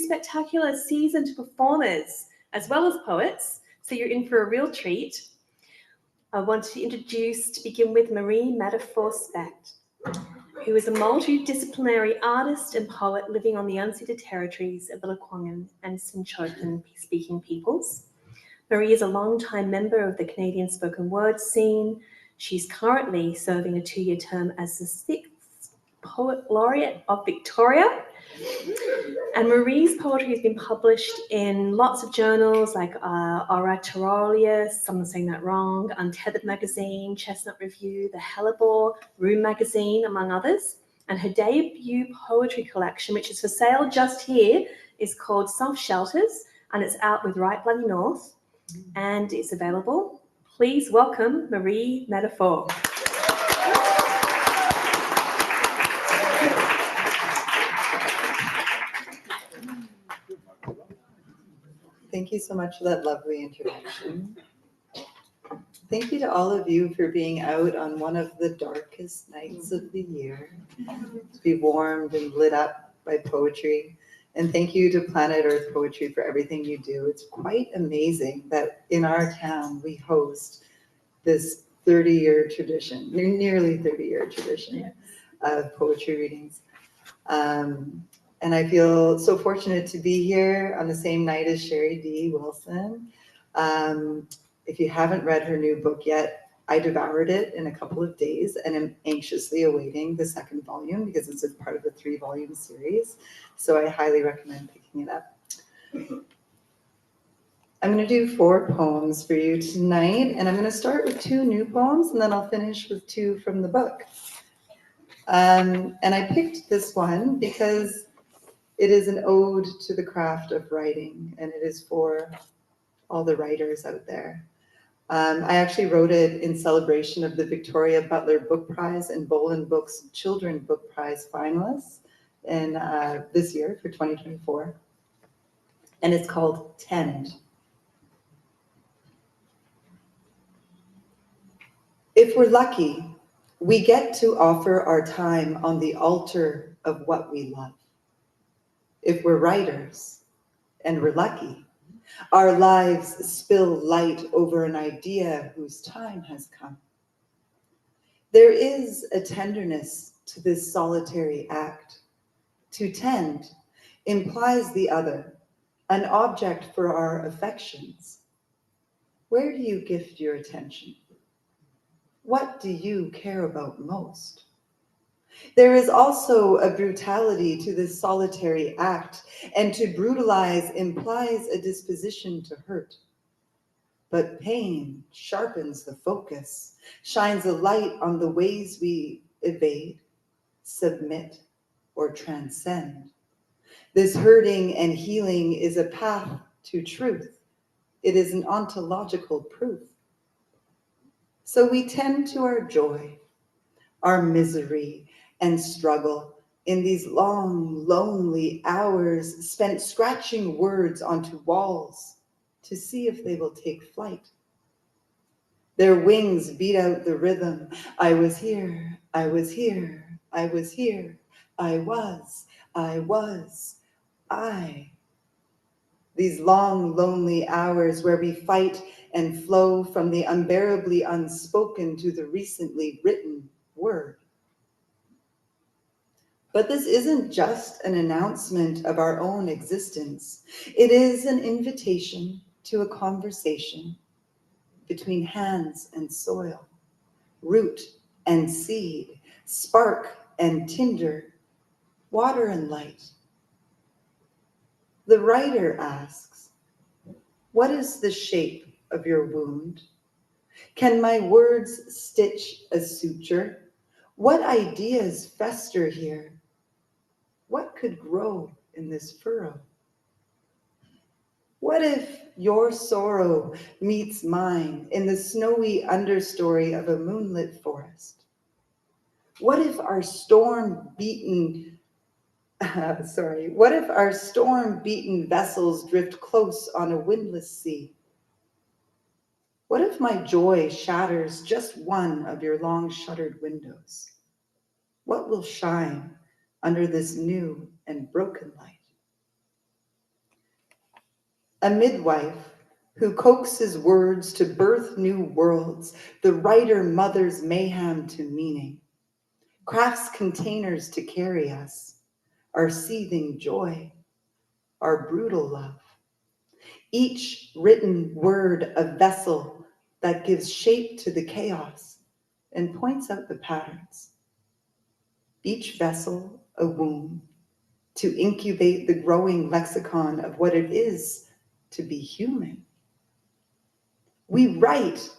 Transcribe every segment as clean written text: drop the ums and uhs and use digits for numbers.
spectacular seasoned performers, as well as poets, so you're in for a real treat. I want to begin with Marie Metaphor Specht, who is a multidisciplinary artist and poet living on the unceded territories of the ʷəŋən and SENÇOTEN-speaking peoples. Marie is a long-time member of the Canadian spoken word scene. She's currently serving a 2-year term as the 6th Poet Laureate of Victoria. And Marie's poetry has been published in lots of journals like Oratorealis, someone's saying that wrong, Untethered Magazine, Chestnut Review, the Hellebore, Room Magazine, among others. And her debut poetry collection, which is for sale just here, is called Soft Shelters, and it's out with Right Bloody North, and it's available. Please welcome Marie Metaphor. Thank you so much for that lovely introduction. Thank you to all of you for being out on one of the darkest nights of the year, to be warmed and lit up by poetry. And thank you to Planet Earth Poetry for everything you do. It's quite amazing that in our town we host this 30-year tradition, nearly 30-year tradition of poetry readings. And I feel so fortunate to be here on the same night as Sheri-D Wilson. If you haven't read her new book yet, I devoured it in a couple of days and am anxiously awaiting the second volume because it's a part of a 3-volume series. So I highly recommend picking it up. I'm going to do 4 poems for you tonight, and I'm going to start with 2 new poems, and then I'll finish with 2 from the book. And I picked this one because it is an ode to the craft of writing, and it is for all the writers out there. I actually wrote it in celebration of the Victoria Butler Book Prize and Bolin Books Children Book Prize finalists in this year for 2024. And it's called Tend. If we're lucky, we get to offer our time on the altar of what we love. If we're writers, and we're lucky, our lives spill light over an idea whose time has come. There is a tenderness to this solitary act. To tend implies the other, an object for our affections. Where do you gift your attention? What do you care about most? There is also a brutality to this solitary act, and to brutalize implies a disposition to hurt. But pain sharpens the focus, shines a light on the ways we evade, submit, or transcend. This hurting and healing is a path to truth. It is an ontological proof. So we tend to our joy, our misery, and struggle in these long, lonely hours spent scratching words onto walls to see if they will take flight. Their wings beat out the rhythm. I was here, I was here, I was here, I was, I. These long, lonely hours where we fight and flow from the unbearably unspoken to the recently written word. But this isn't just an announcement of our own existence. It is an invitation to a conversation between hands and soil, root and seed, spark and tinder, water and light. The writer asks, what is the shape of your wound? Can my words stitch a suture? What ideas fester here? What could grow in this furrow? What if your sorrow meets mine in the snowy understory of a moonlit forest? What if our storm-beaten vessels drift close on a windless sea? What if my joy shatters just one of your long-shuttered windows? What will shine under this new and broken light? a midwife who coaxes words to birth new worlds, the writer mothers mayhem to meaning, crafts containers to carry us, our seething joy, our brutal love. Each written word a vessel that gives shape to the chaos and points out the patterns. Each vessel a womb to incubate the growing lexicon of what it is to be human. We write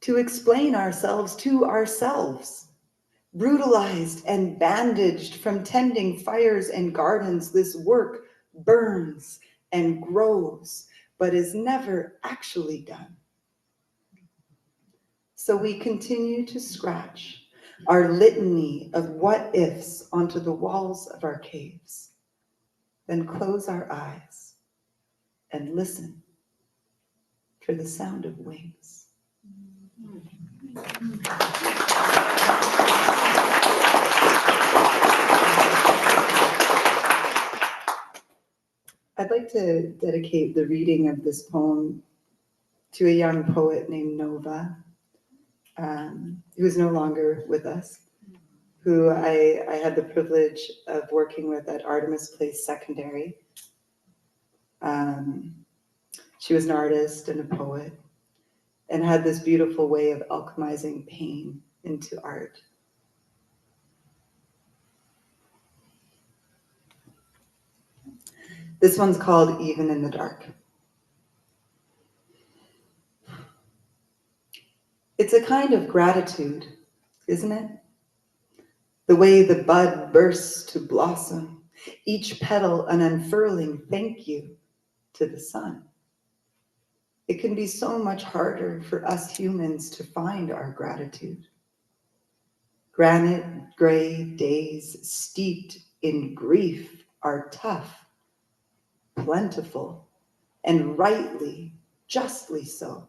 to explain ourselves to ourselves. Brutalized and bandaged from tending fires and gardens, this work burns and grows, but is never actually done. So we continue to scratch our litany of what-ifs onto the walls of our caves, then close our eyes and listen for the sound of wings. I'd like to dedicate the reading of this poem to a young poet named Nova, who is no longer with us, who I had the privilege of working with at Artemis Place Secondary. She was an artist and a poet and had this beautiful way of alchemizing pain into art. This one's called Even in the Dark. It's a kind of gratitude, isn't it? The way the bud bursts to blossom, each petal an unfurling thank you to the sun. It can be so much harder for us humans to find our gratitude. Granite gray days steeped in grief are tough, plentiful, and rightly, justly so.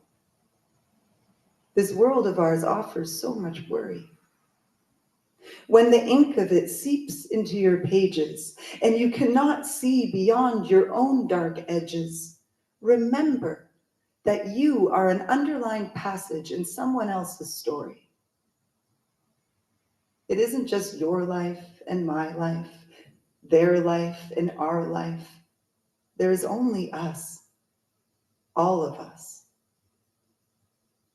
This world of ours offers so much worry. When the ink of it seeps into your pages and you cannot see beyond your own dark edges, remember that you are an underlined passage in someone else's story. It isn't just your life and my life, their life and our life. There is only us, all of us.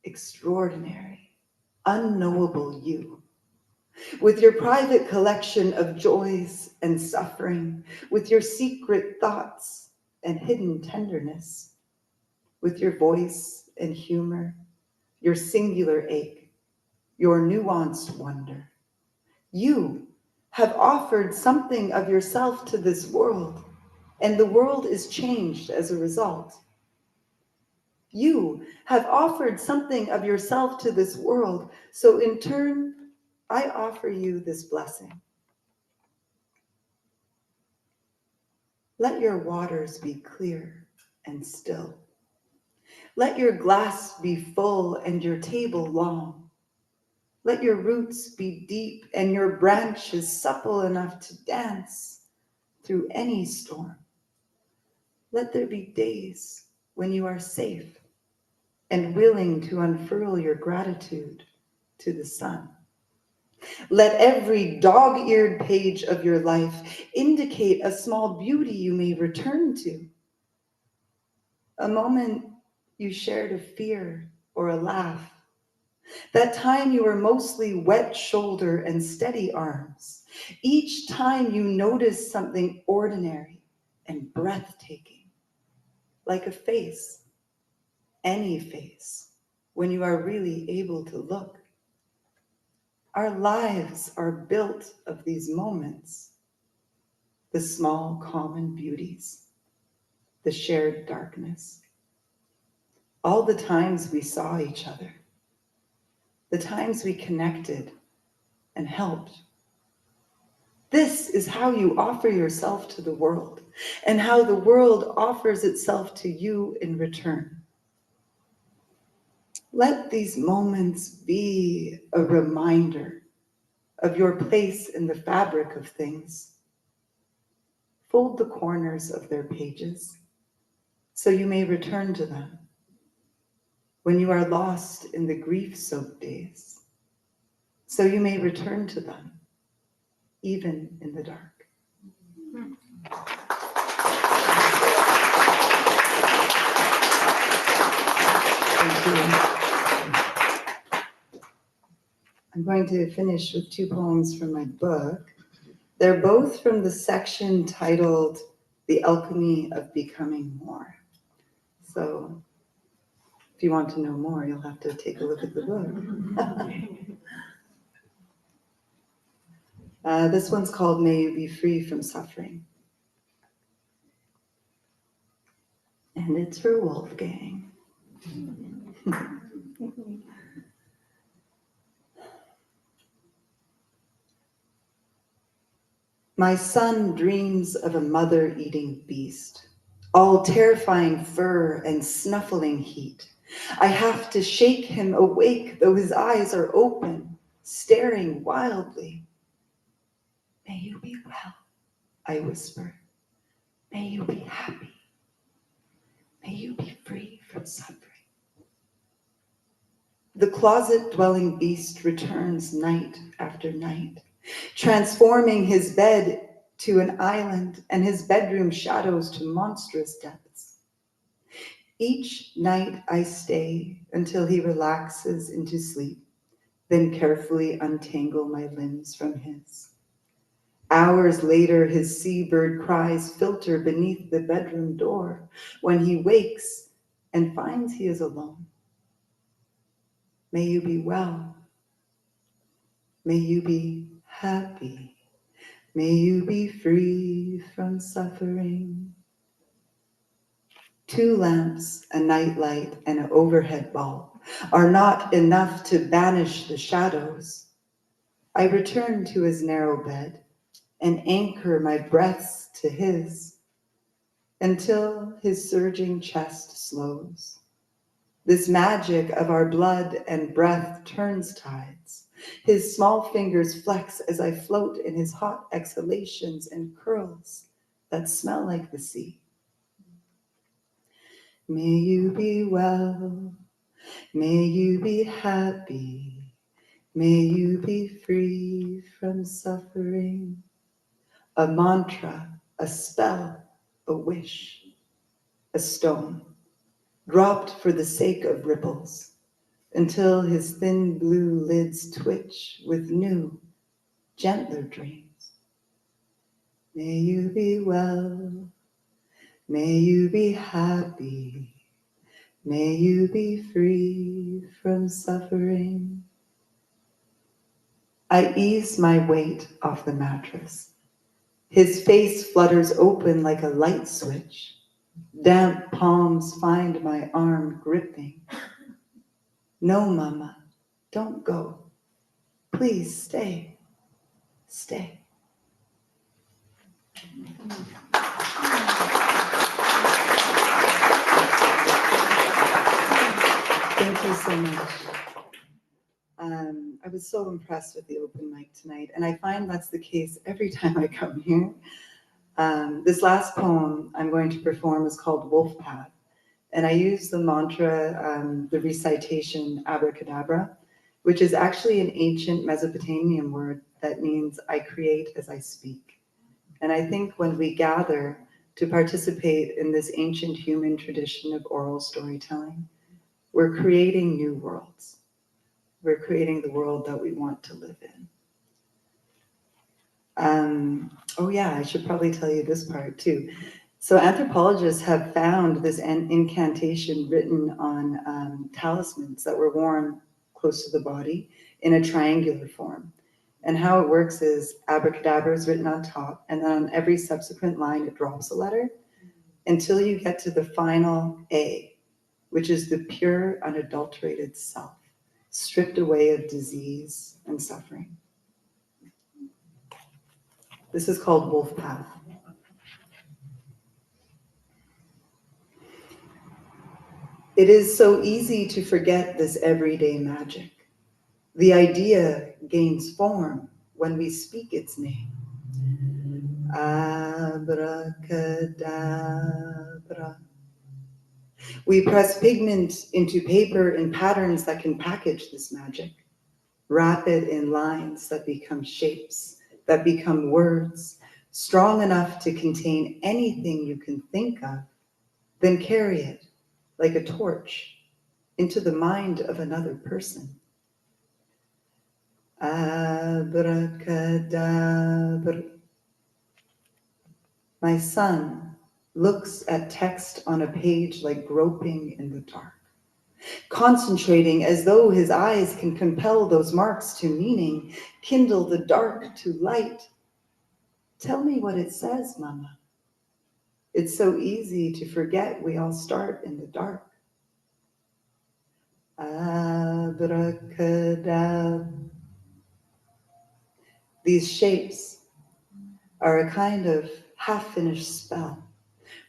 Extraordinary, unknowable you. With your private collection of joys and suffering, with your secret thoughts and hidden tenderness, with your voice and humor, your singular ache, your nuanced wonder. You have offered something of yourself to this world, and the world is changed as a result. You have offered something of yourself to this world, so in turn, I offer you this blessing. Let your waters be clear and still. Let your glass be full and your table long. Let your roots be deep and your branches supple enough to dance through any storm. Let there be days when you are safe and willing to unfurl your gratitude to the sun. Let every dog-eared page of your life indicate a small beauty you may return to. A moment you shared a fear or a laugh. That time you were mostly wet shoulder and steady arms. Each time you noticed something ordinary and breathtaking, like a face, any face, when you are really able to look. Our lives are built of these moments, the small common beauties, the shared darkness, all the times we saw each other, the times we connected and helped. This is how you offer yourself to the world and how the world offers itself to you in return. Let these moments be a reminder of your place in the fabric of things. Fold the corners of their pages. so you may return to them when you are lost in the grief-soaked days, so you may return to them even in the dark. Thank you. I'm going to finish with 2 poems from my book. They're both from the section titled The Alchemy of Becoming More. So if you want to know more, you'll have to take a look at the book. This one's called May You Be Free from Suffering. And it's for Wolfgang. My son dreams of a mother-eating beast, all terrifying fur and snuffling heat. I have to shake him awake, though his eyes are open, staring wildly. May you be well, I whisper. May you be happy. May you be free from suffering. The closet-dwelling beast returns night after night, transforming his bed to an island and his bedroom shadows to monstrous depths. Each night I stay until he relaxes into sleep, then carefully untangle my limbs from his. Hours later, his seabird cries filter beneath the bedroom door when he wakes and finds he is alone. May you be well. May you be happy. May you be free from suffering. 2 lamps, a nightlight, and an overhead bulb are not enough to banish the shadows. I return to his narrow bed and anchor my breaths to his until his surging chest slows. This magic of our blood and breath turns tides. His small fingers flex as I float in his hot exhalations and curls that smell like the sea. May you be well. May you be happy. May you be free from suffering. A mantra, a spell, a wish, a stone, dropped for the sake of ripples, until his thin blue lids twitch with new, gentler dreams. May you be well. May you be happy. May you be free from suffering. I ease my weight off the mattress. His face flutters open like a light switch. Damp palms find my arm gripping. No, Mama, don't go. Please stay. Stay. Thank you so much. I was so impressed with the open mic tonight, and I find that's the case every time I come here. This last poem I'm going to perform is called Wolf Path, and I use the mantra, the recitation abracadabra, which is actually an ancient Mesopotamian word that means I create as I speak. And I think when we gather to participate in this ancient human tradition of oral storytelling, we're creating new worlds. We're creating the world that we want to live in. Oh yeah, I should probably tell you this part too. So anthropologists have found this incantation written on talismans that were worn close to the body in a triangular form. And how it works is abracadabra is written on top, and then on every subsequent line it drops a letter until you get to the final A, which is the pure, unadulterated self, stripped away of disease and suffering. This is called Wolf Path. It is so easy to forget this everyday magic. The idea gains form when we speak its name. Abracadabra, We press pigment into paper in patterns that can package this magic, wrap it in lines that become shapes, that become words, strong enough to contain anything you can think of, then carry it like a torch into the mind of another person. Abracadabra. My son looks at text on a page like groping in the dark, concentrating as though his eyes can compel those marks to meaning, kindle the dark to light. Tell me what it says, Mama. It's so easy to forget we all start in the dark. Abracadabra. These shapes are a kind of half-finished spell,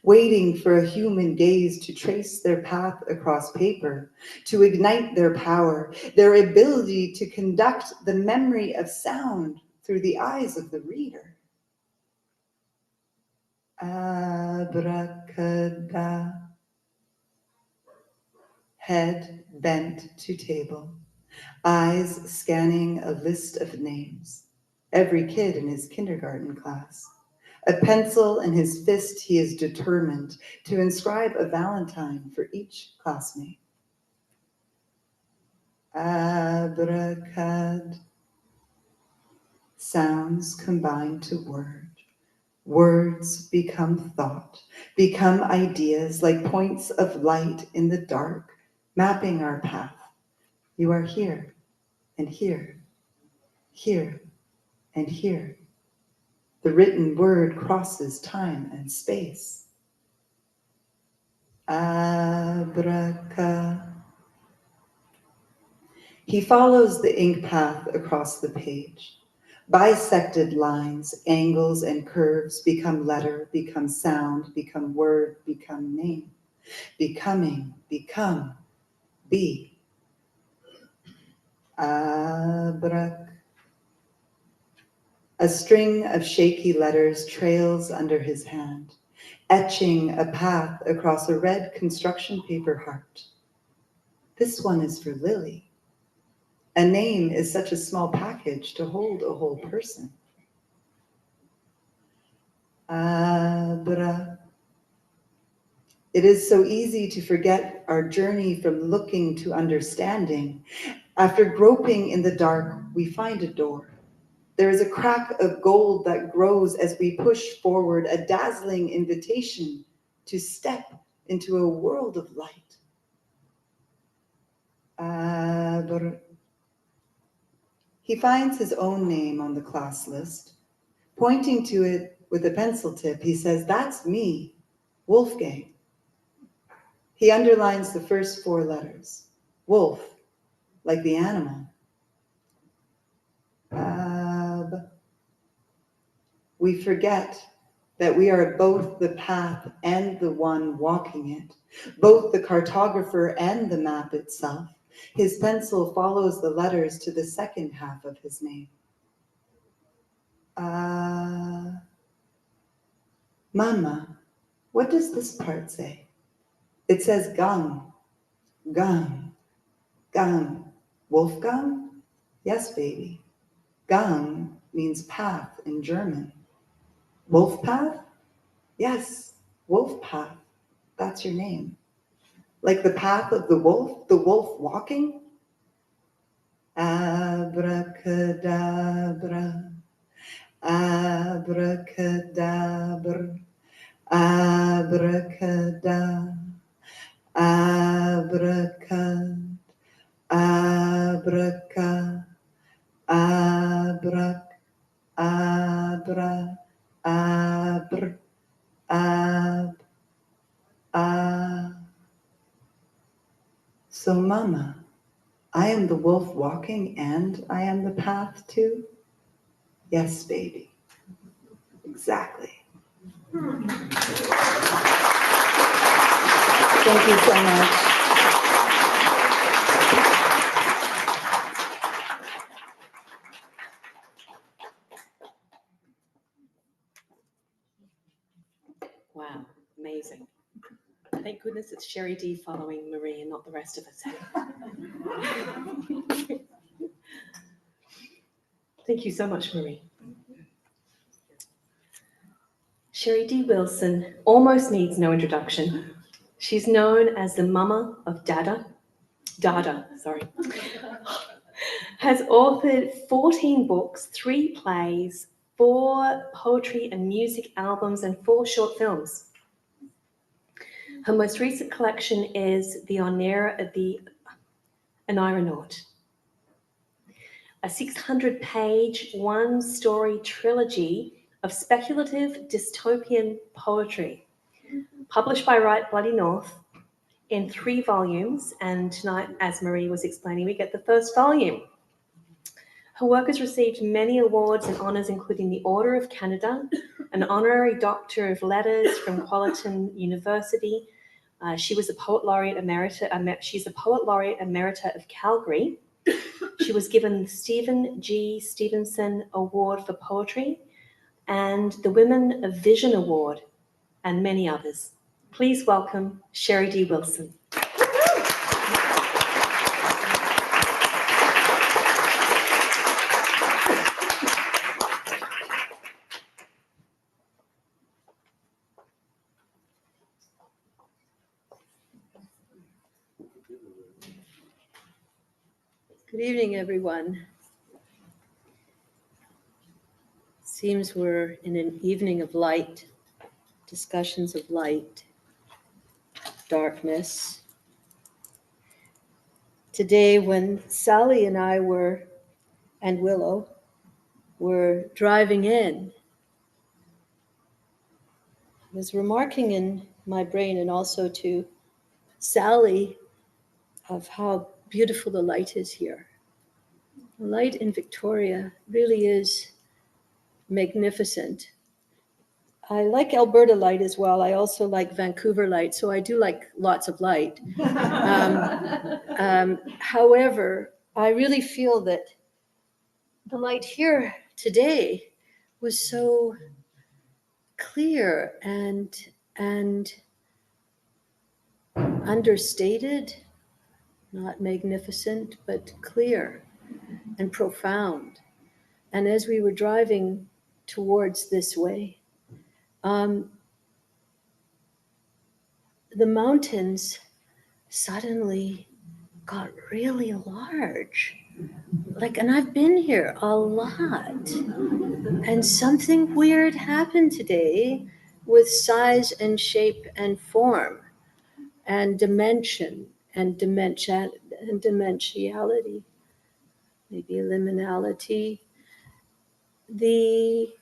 waiting for a human gaze to trace their path across paper, to ignite their power, their ability to conduct the memory of sound through the eyes of the reader. Abracadabra. Head bent to table, eyes scanning a list of names. Every kid in his kindergarten class. A pencil in his fist, he is determined to inscribe a Valentine for each classmate. Abracad. Sounds combine to word. Words become thought, become ideas like points of light in the dark, mapping our path. You are here and here, here and here. The written word crosses time and space. Abraca. He follows the ink path across the page. Bisected lines, angles, and curves become letter, become sound, become word, become name. Becoming, become, be. Abrac. A string of shaky letters trails under his hand, etching a path across a red construction paper heart. This one is for Lily. A name is such a small package to hold a whole person. Abra. It is so easy to forget our journey from looking to understanding. After groping in the dark, we find a door. There is a crack of gold that grows as we push forward, a dazzling invitation to step into a world of light. He finds his own name on the class list. Pointing to it with a pencil tip, he says, "That's me, Wolfgang." He underlines the first 4 letters. Wolf, like the animal. We forget that we are both the path and the one walking it, both the cartographer and the map itself. His pencil follows the letters to the second half of his name. Mama, what does this part say? It says gang, gang, gang. Wolfgang? Yes, baby. Gang means path in German. Wolf path? Yes, wolf path. That's your name. Like the path of the wolf walking? Abracadabra, abracadabra, abracadabra, abracad, abracad, abrac, abra, abr, ab, ab. So, Mama, I am the wolf walking and I am the path too? Yes, baby. Exactly. Thank you so much. Wow, amazing. Thank goodness it's Sheri-D following Marie and not the rest of us. Thank you so much, Marie. Sheri-D Wilson almost needs no introduction. She's known as the mama of Dada, has authored 14 books, 3 plays, 4 poetry and music albums, and 4 short films. Her most recent collection is The Onirainaut, a 600-page, 1-story trilogy of speculative dystopian poetry, published by Right Bloody North in 3 volumes, and tonight, as Marie was explaining, we get the first volume. Her work has received many awards and honours, including the Order of Canada, an honorary Doctor of Letters from Quality University. She was a Poet Laureate Emerita. She's a Poet Laureate Emerita of Calgary. She was given the Stephen G. Stevenson Award for Poetry and the Women of Vision Award, and many others. Please welcome Sheri-D Wilson. Good evening, everyone. Seems we're in an evening of light, discussions of light, darkness. Today, when Sally and I and Willow were driving in, I was remarking in my brain and also to Sally of how beautiful the light is here. The light in Victoria really is magnificent. I like Alberta light as well. I also like Vancouver light, so I do like lots of light. However, I really feel that the light here today was so clear and understated, not magnificent, but clear and profound. And as we were driving towards this way, the mountains suddenly got really large. And I've been here a lot. And something weird happened today with size and shape and form and dimension and dimensionality, maybe liminality. The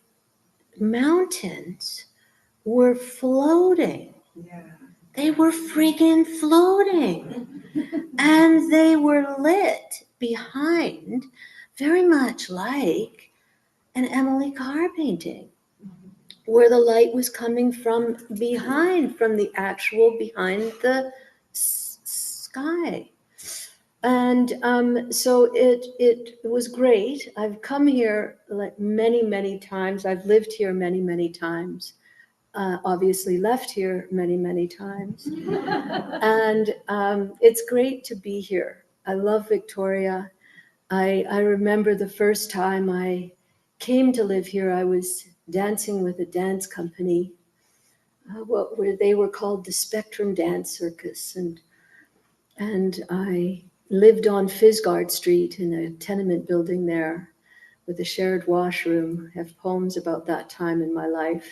mountains were floating. Yeah. They were friggin' floating. And they were lit behind, very much like an Emily Carr painting, where the light was coming from behind, from the actual behind the sky. And so it was great. I've come here many, many times. I've lived here many, many times. Obviously left here many, many times. And it's great to be here. I love Victoria. I remember the first time I came to live here, I was dancing with a dance company, where they were called the Spectrum Dance Circus. And I lived on Fisgard Street in a tenement building there with a shared washroom. I have poems about that time in my life.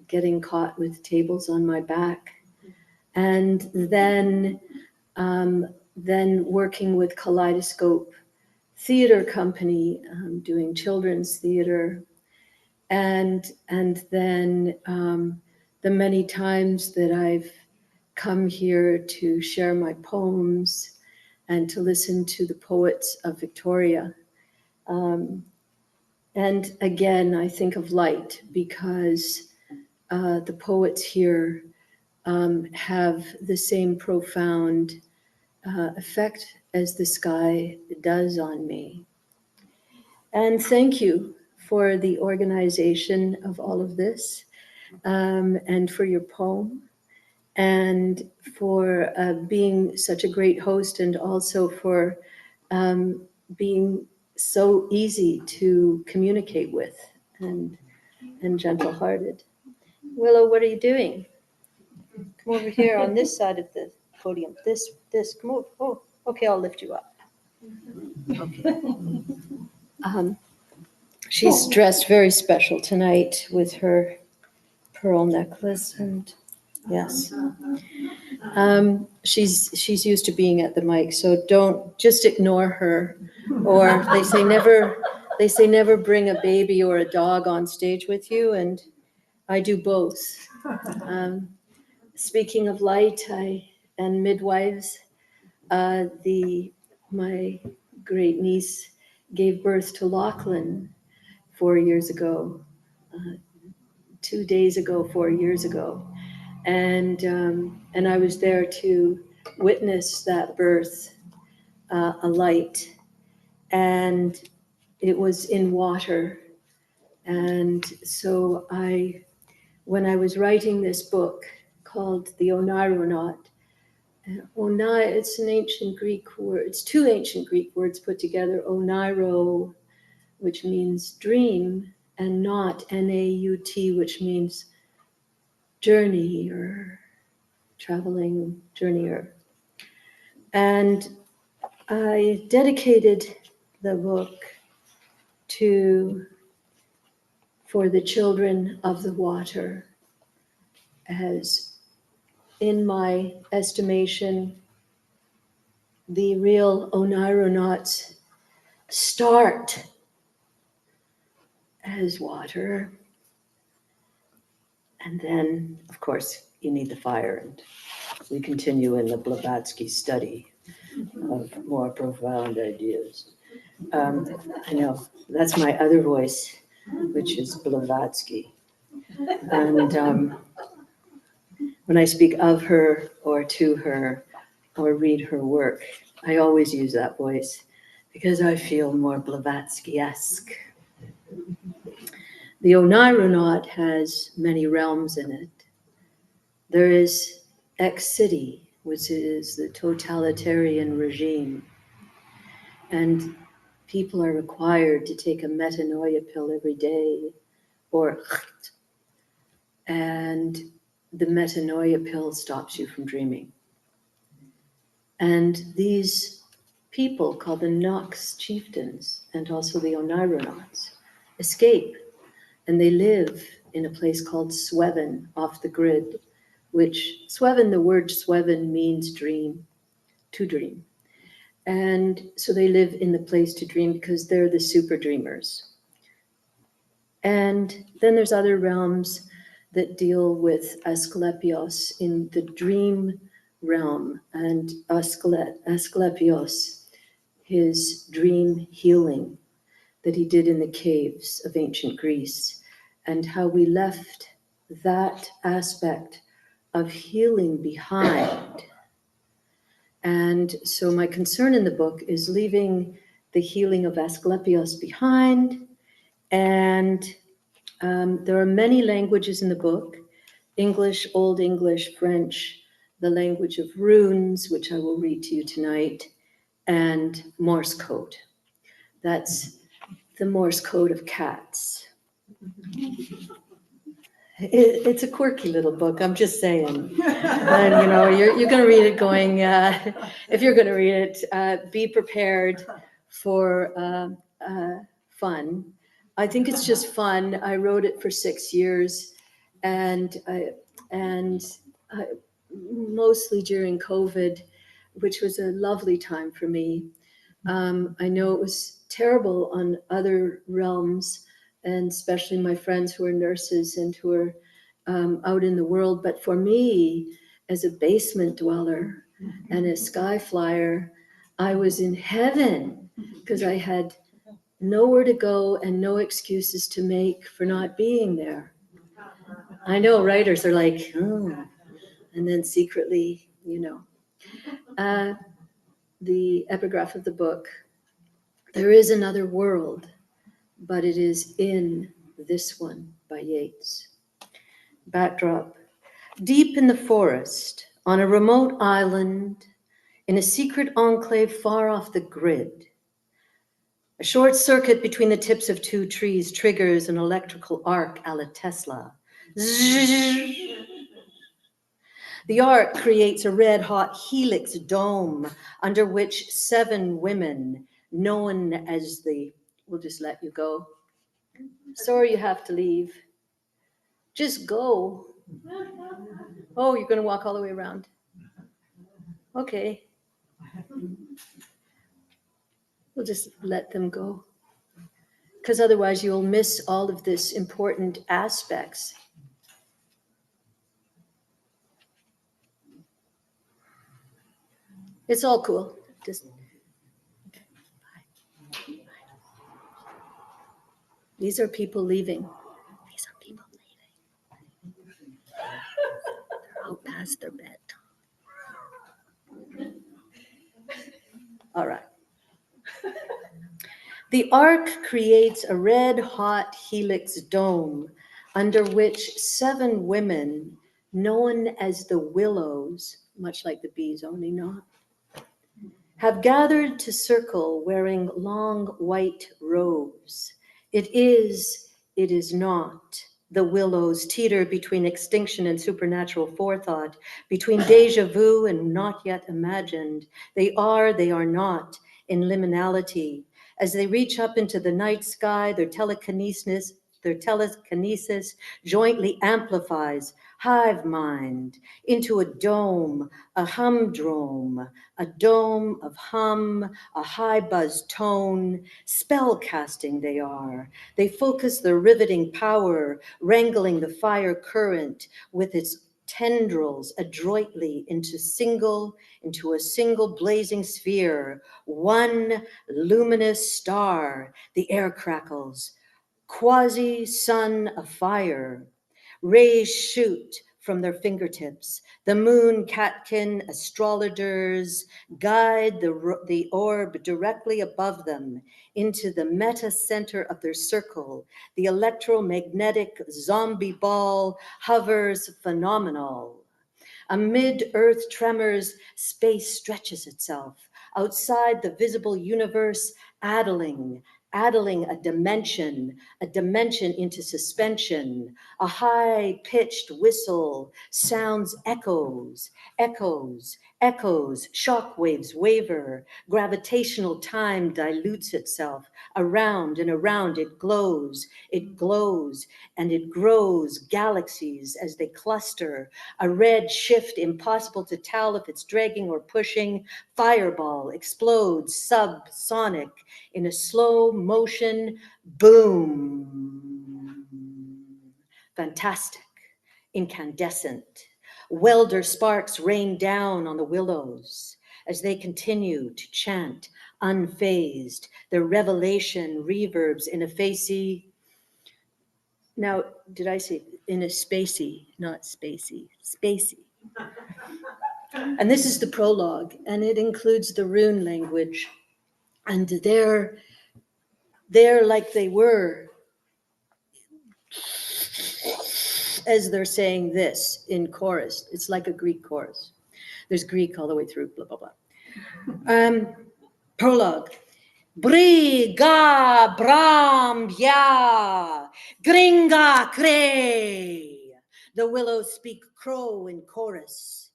Getting caught with tables on my back, and then working with Kaleidoscope Theater Company, doing children's theater, and then the many times that I've come here to share my poems and to listen to the poets of Victoria. And again, I think of light because the poets here have the same profound effect as the sky does on me. And thank you for the organization of all of this, and for your poem, and for being such a great host, and also for being so easy to communicate with and gentle-hearted. Willow, what are you doing? Come over here on this side of the podium. This, come over. Oh, okay, I'll lift you up. Okay. She's dressed very special tonight with her pearl necklace, and yes. She's used to being at the mic, so don't just ignore her. Or they say never bring a baby or a dog on stage with you, and I do both. Speaking of light, and midwives, my great niece gave birth to Lachlan 4 years ago, 2 days ago, 4 years ago. And I was there to witness that birth, a light, and it was in water. And so when I was writing this book called The Oneironaut, it's an ancient Greek word, it's two ancient Greek words put together, oneiro, which means dream, and naut, N-A-U-T, which means journey or traveling journeyer. And I dedicated the book for the children of the water, as in my estimation, the real oneironauts start as water. And then, of course, you need the fire, and we continue in the Blavatsky study of more profound ideas. I know, that's my other voice, which is Blavatsky. And when I speak of her or to her or read her work, I always use that voice because I feel more Blavatsky-esque. The Oneironaut has many realms in it. There is X-City, which is the totalitarian regime. And people are required to take a metanoia pill every day, and the metanoia pill stops you from dreaming. And these people, called the Nox chieftains, and also the Oneironauts, escape, and they live in a place called ʷəŋən, off the grid, which the word ʷəŋən means dream, to dream. And so they live in the place to dream because they're the super dreamers. And then there's other realms that deal with Asklepios in the dream realm, and Asklepios, his dream healing that he did in the caves of ancient Greece, and how we left that aspect of healing behind. And so my concern in the book is leaving the healing of Asklepios behind. And there are many languages in the book: English, Old English, French, the language of runes, which I will read to you tonight, and Morse code. That's the Morse code of cats. It's a quirky little book, I'm just saying. And you're going to read it going, if you're going to read it, be prepared for fun. I think it's just fun. I wrote it for 6 years, and mostly during COVID, which was a lovely time for me. I know it was terrible on other realms, and especially my friends who are nurses and who are out in the world. But for me, as a basement dweller and a sky flyer, I was in heaven because I had nowhere to go and no excuses to make for not being there. I know writers are like, oh, and then secretly, the epigraph of the book: there is another world, but it is in this one, by Yeats. Backdrop: Deep in the forest, on a remote island, in a secret enclave far off the grid, a short circuit between the tips of two trees triggers an electrical arc a la Tesla. Zzz. The arc creates a red-hot helix dome under which 7 women, known as the, we'll just let you go. Sorry you have to leave. Just go. Oh, you're going to walk all the way around. Okay. We'll just let them go. Because otherwise you'll miss all of this important aspects. It's all cool. Just these are people leaving. These are people leaving. They're out past their bedtime. All right. The arc creates a red-hot helix dome under which 7 women, known as the willows, much like the bees, only not, have gathered to circle wearing long white robes. It is not. The willows teeter between extinction and supernatural forethought, between deja vu and not yet imagined. They are not, in liminality. As they reach up into the night sky, their telekinesis jointly amplifies hive mind into a dome, a humdrome, a dome of hum, a high buzz tone. Spell casting they are. They focus their riveting power, wrangling the fire current with its tendrils adroitly into a single blazing sphere, one luminous star. The air crackles, quasi-sun afire. Rays shoot from their fingertips. The moon catkin astrologers guide the orb directly above them into the meta center of their circle. The electromagnetic zombie ball hovers phenomenal. Amid earth tremors, space stretches itself. Outside the visible universe, addling a dimension into suspension. A high-pitched whistle sounds echoes, shockwaves waver, gravitational time dilutes itself. Around and around it glows, and it grows galaxies as they cluster. A red shift impossible to tell if it's dragging or pushing. Fireball explodes subsonic in a slow motion boom. Fantastic, incandescent. Welder sparks rain down on the willows as they continue to chant, unfazed. Their revelation reverbs in a facey. Now, did I say in a spacey, not spacey, spacey. And this is the prologue, and it includes the rune language. And they're like they were as they're saying this in chorus. It's like a Greek chorus. There's Greek all the way through, blah, blah, blah. Prologue. Briga bram ya, gringa kre. The willows speak crow in chorus.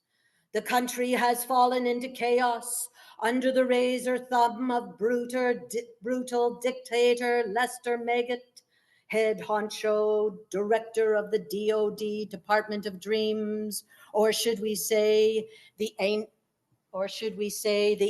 The country has fallen into chaos under the razor thumb of brutal dictator Lester Maggot, head honcho, director of the DOD, Department of Dreams, or should we say the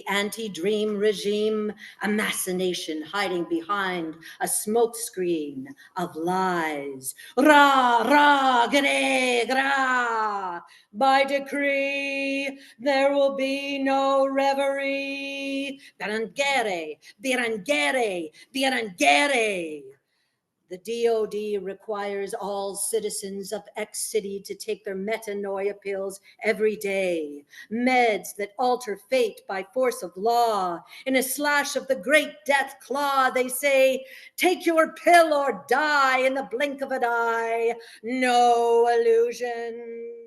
anti-dream regime, a machination hiding behind a smokescreen of lies. Ra, ra, gre, gra. By decree, there will be no reverie. Birangere, birangere, birangere. The DOD requires all citizens of X city to take their metanoia pills every day. Meds that alter fate by force of law. In a slash of the great death claw, they say, take your pill or die in the blink of an eye. No illusion.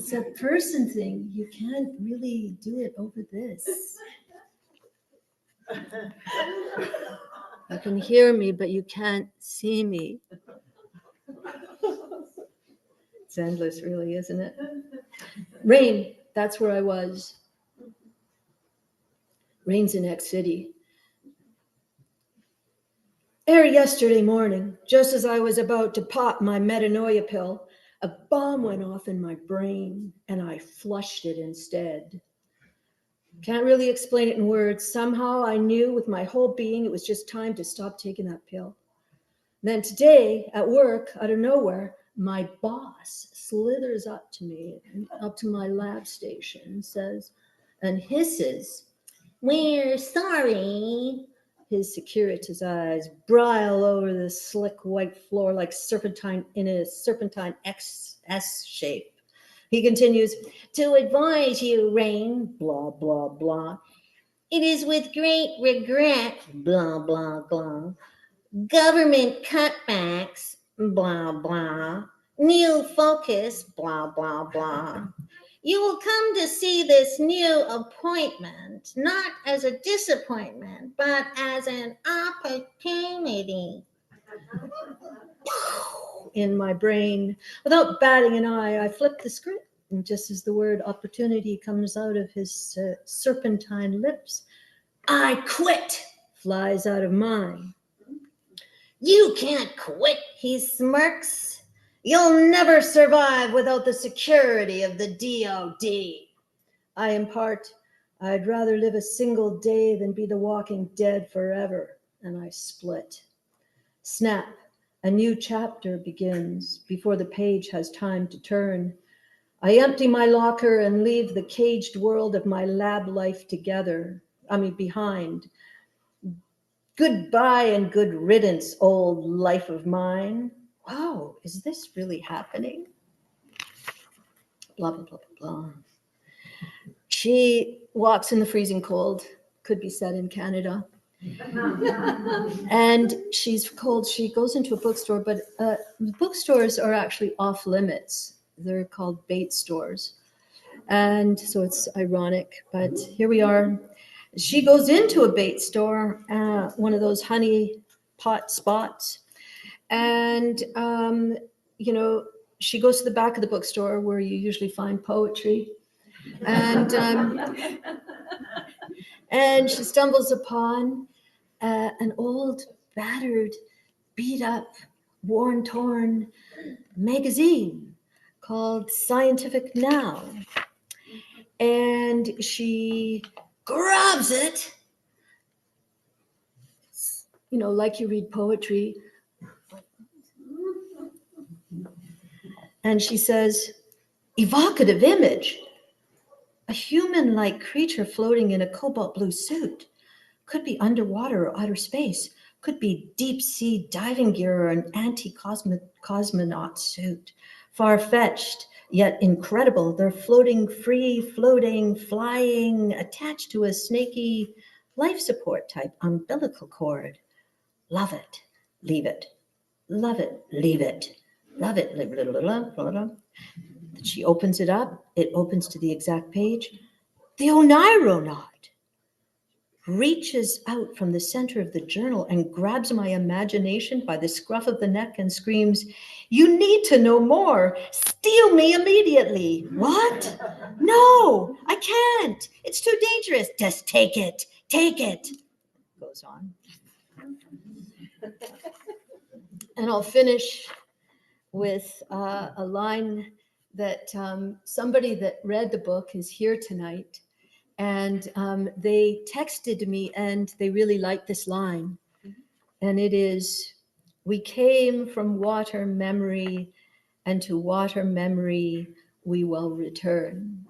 It's a person thing. You can't really do it over this. You can hear me, but you can't see me. It's endless, really, isn't it? Rain, that's where I was. Rain's in X City. Ere yesterday morning, just as I was about to pop my metanoia pill, a bomb went off in my brain and I flushed it instead. Can't really explain it in words. Somehow I knew with my whole being it was just time to stop taking that pill. Then today at work, out of nowhere, my boss slithers up to me, up to my lab station and says, and hisses, "We're sorry." His circuitous eyes brile over the slick white floor like serpentine in a serpentine S shape. He continues, "To advise you, Rain, blah, blah, blah. It is with great regret, blah, blah, blah. Government cutbacks, blah, blah. New focus, blah, blah, blah. You will come to see this new appointment not as a disappointment, but as an opportunity." In my brain, without batting an eye, I flipped the script. And just as the word opportunity comes out of his serpentine lips, "I quit," flies out of mine. "You can't quit," he smirks. "You'll never survive without the security of the DOD. I impart, "I'd rather live a single day than be the walking dead forever." And I split. Snap, a new chapter begins before the page has time to turn. I empty my locker and leave the caged world of my lab life behind. Goodbye and good riddance, old life of mine. Wow, is this really happening? Blah, blah, blah, blah. She walks in the freezing cold, could be said in Canada. And she's cold. She goes into a bookstore, but bookstores are actually off limits. They're called bait stores. And so it's ironic, but here we are. She goes into a bait store, one of those honey pot spots. And, she goes to the back of the bookstore where you usually find poetry. And, and she stumbles upon an old, battered, beat up, worn, torn magazine called Scientific Now. And she grabs it, like you read poetry. And she says, "Evocative image. A human-like creature floating in a cobalt blue suit. Could be underwater or outer space. Could be deep sea diving gear or an anti-cosmonaut suit. Far-fetched, yet incredible. They're floating, free, floating, flying, attached to a snaky life support type umbilical cord. Love it, leave it. Love it, leave it. Love it, leave it. She opens it up. It opens to the exact page. The Oneironaut reaches out from the center of the journal and grabs my imagination by the scruff of the neck and screams, "You need to know more. Steal me immediately." What? "No, I can't. It's too dangerous." "Just take it. Take it." Goes on. And I'll finish with a line that somebody that read the book is here tonight. And they texted me and they really liked this line. And it is, "We came from water memory, and to water memory we will return."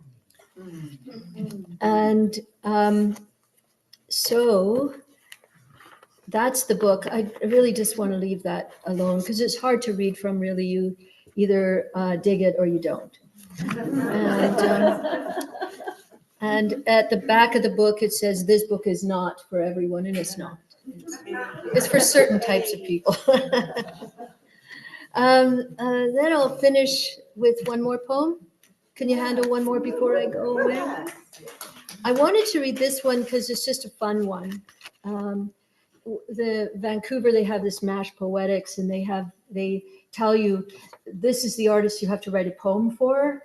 And so that's the book. I really just want to leave that alone because it's hard to read from, really. You either dig it or you don't. And at the back of the book, it says, "This book is not for everyone," and it's not. It's for certain types of people. Then I'll finish with one more poem. Can you handle one more before I go away? I wanted to read this one because it's just a fun one. The Vancouver, they have this MASH Poetics, and they tell you this is the artist you have to write a poem for.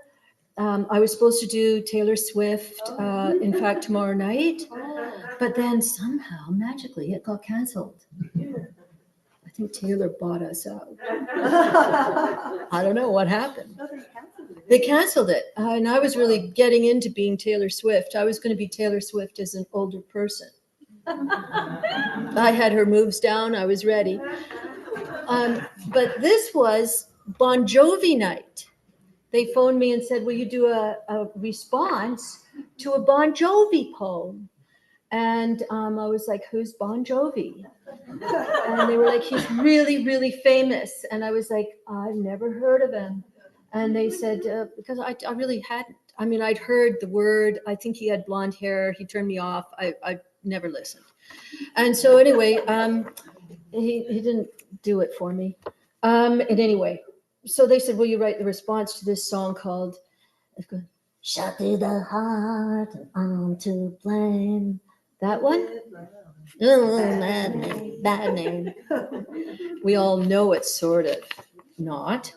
I was supposed to do Taylor Swift, in fact, tomorrow night, but then somehow, magically, it got canceled. I think Taylor bought us out. I don't know what happened. They canceled it. And I was really getting into being Taylor Swift. I was going to be Taylor Swift as an older person. I had her moves down. I was ready. But this was Bon Jovi night. They phoned me and said, will you do a response to a Bon Jovi poem? And I was like, who's Bon Jovi? And they were like, he's really, really famous. And I was like, I've never heard of him. And they said, because I really hadn't. I mean, I'd heard the word. I think he had blonde hair. He turned me off. I never listened. And so anyway, he didn't do it for me. And anyway, so they said, will you write the response to this song called Shot Through the Heart and I'm to Blame? That one? Oh, bad name. We all know it's sort of not.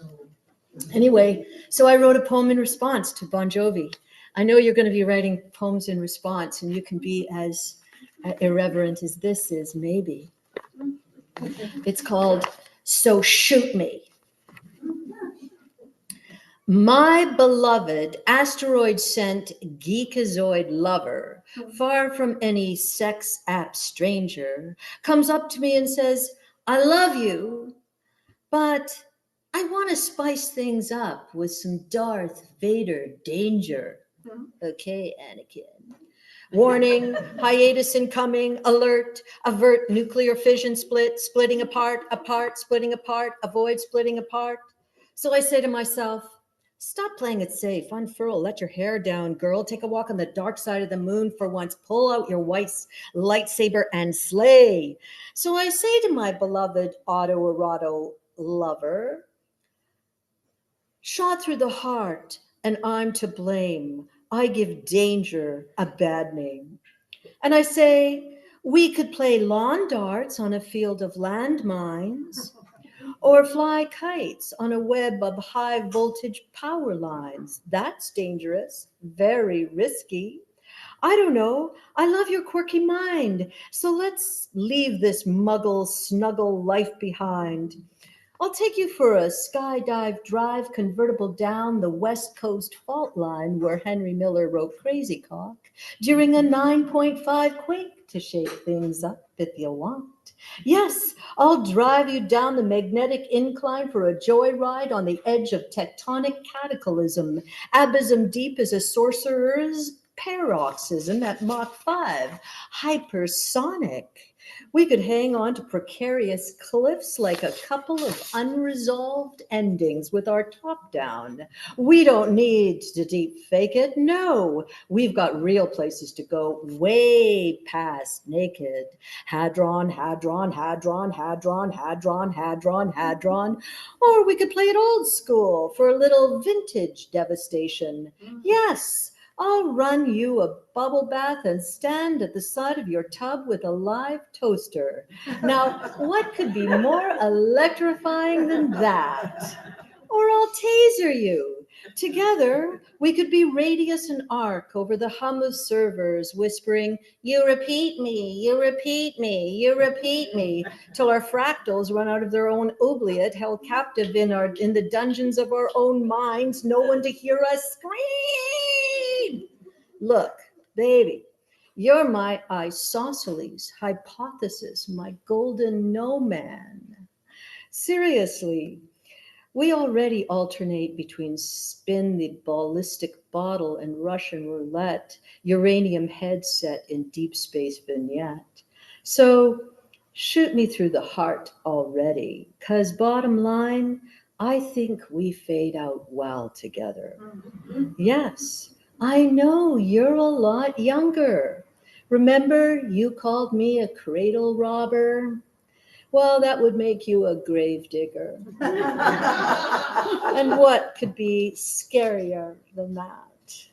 Anyway, so I wrote a poem in response to Bon Jovi. I know you're going to be writing poems in response, and you can be as irreverent as this is, maybe. It's called So Shoot Me. My beloved asteroid-sent geekazoid lover, far from any sex app stranger, comes up to me and says, I love you, but I want to spice things up with some Darth Vader danger. Okay, Anakin. Warning, hiatus incoming, alert, avert nuclear fission splitting apart, splitting apart, avoid splitting apart. So I say to myself, stop playing it safe, unfurl, let your hair down, girl, take a walk on the dark side of the moon for once, pull out your wife's lightsaber and slay. So I say to my beloved autoeroto lover, shot through the heart and I'm to blame. I give danger a bad name. And I say, we could play lawn darts on a field of landmines or fly kites on a web of high voltage power lines. That's dangerous, very risky. I don't know. I love your quirky mind. So let's leave this muggle snuggle life behind. I'll take you for a skydive drive convertible down the West Coast fault line where Henry Miller wrote Crazy Cock during a 9.5 quake to shake things up if you want. Yes, I'll drive you down the magnetic incline for a joyride on the edge of tectonic cataclysm, abysm deep as a sorcerer's paroxysm at Mach 5, hypersonic. We could hang on to precarious cliffs like a couple of unresolved endings with our top down. We don't need to deep fake it. No, we've got real places to go way past naked. Hadron, hadron, hadron, hadron, hadron, hadron, hadron. Or we could play it old school for a little vintage devastation. Yes. I'll run you a bubble bath and stand at the side of your tub with a live toaster. Now, what could be more electrifying than that? Or I'll taser you. Together, we could be radius and arc over the hum of servers, whispering, you repeat me, you repeat me, you repeat me, till our fractals run out of their own oubliette, held captive in the dungeons of our own minds, no one to hear us scream. Look, baby, you're my isosceles hypothesis, my golden no man. Seriously, we already alternate between spin the ballistic bottle and Russian roulette, uranium headset in deep space vignette. So shoot me through the heart already, 'cause bottom line, I think we fade out well together. Yes, I know you're a lot younger. Remember, you called me a cradle robber? Well, that would make you a gravedigger. And what could be scarier than that?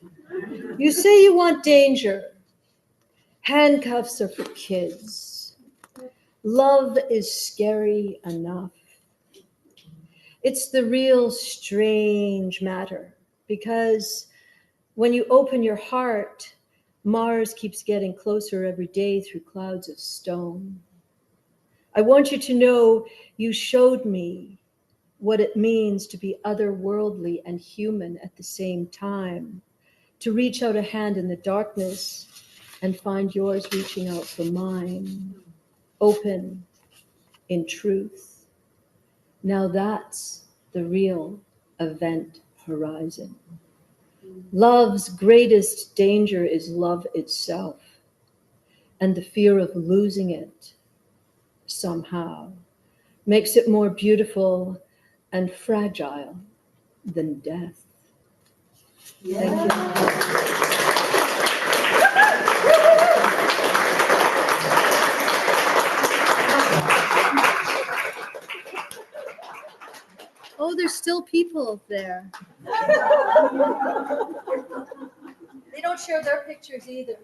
You say you want danger. Handcuffs are for kids. Love is scary enough. It's the real strange matter, because when you open your heart, Mars keeps getting closer every day through clouds of stone. I want you to know you showed me what it means to be otherworldly and human at the same time, to reach out a hand in the darkness and find yours reaching out for mine, open in truth. Now that's the real event horizon. Love's greatest danger is love itself, and the fear of losing it somehow makes it more beautiful and fragile than death. Thank you. Oh, there's still people there. They don't share their pictures either.